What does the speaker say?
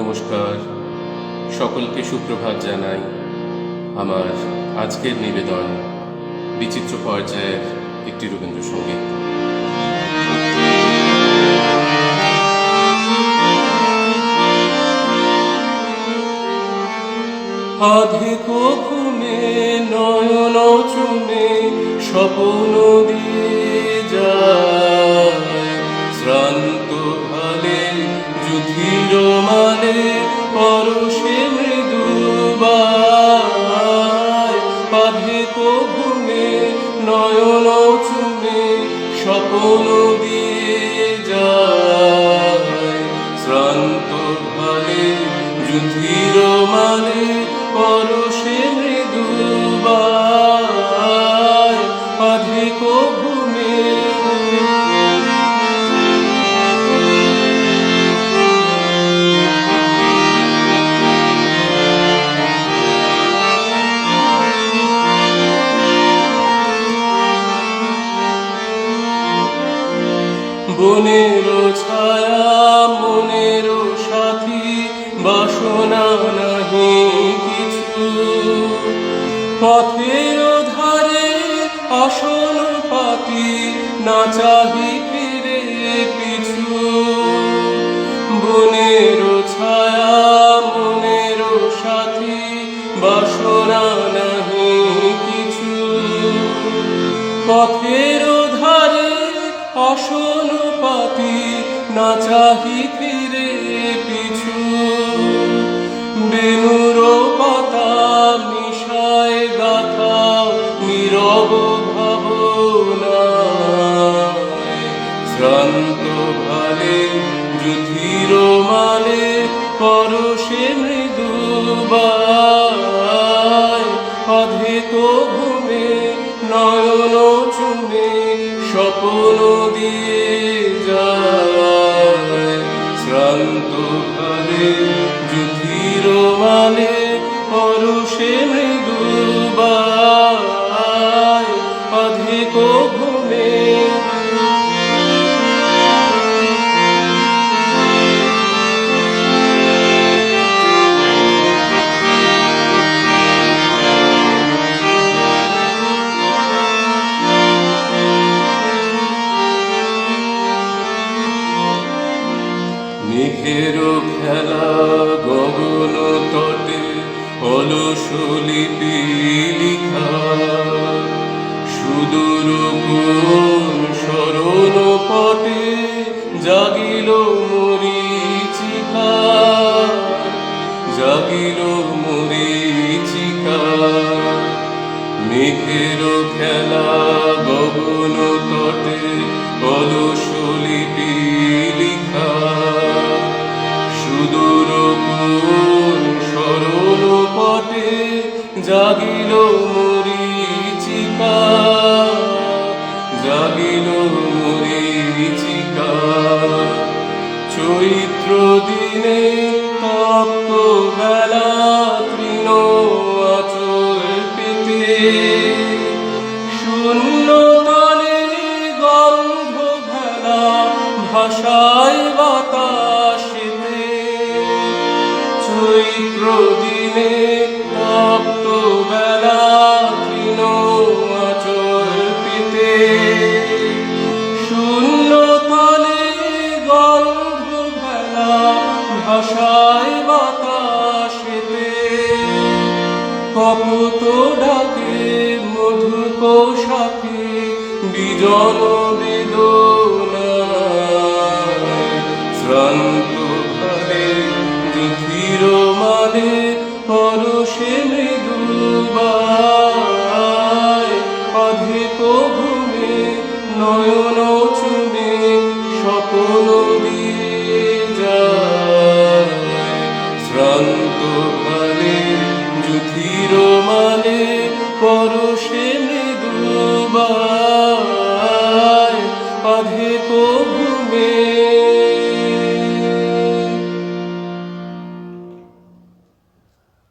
নমস্কার, সকলকে সুপ্রভাত জানাই। আমার আজকের নিবেদন বিচিত্র পর্যায়ের একটি রবীন্দ্রসঙ্গীত। আধিক ঘুমে নয়ন চুমে স্বপ্ন দিয়ে যায়, শ্রান্ত ভালে যুধির মানে পরশে মৃদুবায়। আধিক ঘুমে নয়ন চুমে স্বপ্ন দিয়ে যায়, শ্রান্ত ভালে যুধির মানে পরশে মৃদুবায়। আধিক ঘুমে বনের ছায়া মনের সাথী, বাসনা নাহি কিছু। পথের ধারে আসন পাতি, না চাহি ফিরে পিছু। বনের ছায়া মনের সাথী, বাসনা নাহি কিছু। পথের ধারে আসন পাতি, না চাহি ফিরে পিছু। বেনুর পাতা মিশায় গাথা নীরব ভাবনায়, শ্রান্ত ভালে যুধির মানে পরশে মৃদুবায়। আধিক ঘুমে নয়ন চুমে স্বপ্ন দিয়ে যায়, শ্রান্ত ভালে যুধির মানে পরশে মৃদুবায়। আধিক ঘুমে মেঘের খেলা গগন তটে, অলস লিপি লিখা। সুদূর কোন শরণ পটে জাগিল মরীচিকা, জাগিল মরীচিকা। মেঘের খেলা গগন তটে, অলস লিপি লিখা। সুদূর কোন শরণ পটে জাগিল মরীচিকা, জাগিল মরীচিকা। চৈত্র দিনে তপ্ত বেলা তৃণ আঁচল পেতে, শূন্য তালে গন্ধ ভেলা ভাষায় বাতাসেতে। চৈত্র দিনে তপ্ত বেলা তৃণ আঁচল পেতে, শূন্য তালে গন্ধ ভেলা ভাষায় বাতাসেতে। কপত ডাকে মধুক শাকে বিজন বেদনায়, শ্রান্ত ভালে যুধির মানে পরশে মৃদুবায়। আধিক ঘুমে নয়ন